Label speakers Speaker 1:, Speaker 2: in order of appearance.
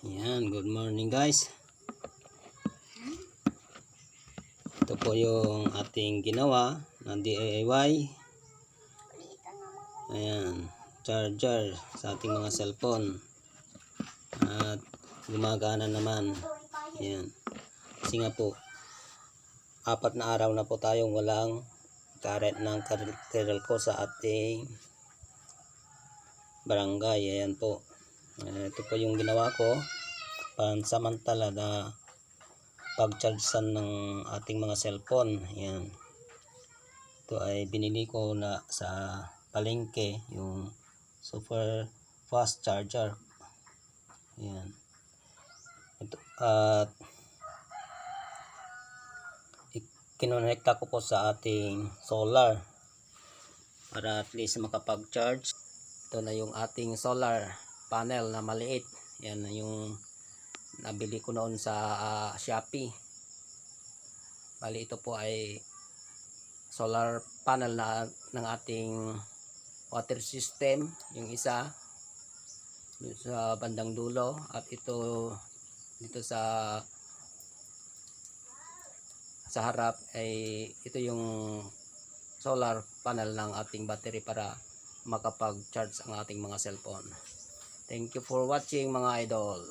Speaker 1: Yan, good morning guys. Ito po yung ating ginawa na DIY. Ayan, charger sa ating mga cellphone. At gumagana naman. Ayan. Kasi nga po, 4 na araw na po tayong walang current ng Codelco sa ating barangay. Ayan po. Ito po yung ginawa ko pansamantala na pag-chargean ng ating mga cellphone. Ayan. Ito ay binili ko na sa palengke, yung super fast charger. Ayan. Ito, at kinonekta ko po sa ating solar para at least makapag-charge. Ito na yung ating solar panel na maliit. Yan na yung nabili ko noon sa Shopee. Bali ito po ay solar panel na ng ating water system, yung isa sa bandang dulo, at ito dito sa harap ay ito yung solar panel ng ating battery para makapag-charge ang ating mga cellphone. Thank you for watching mga idol.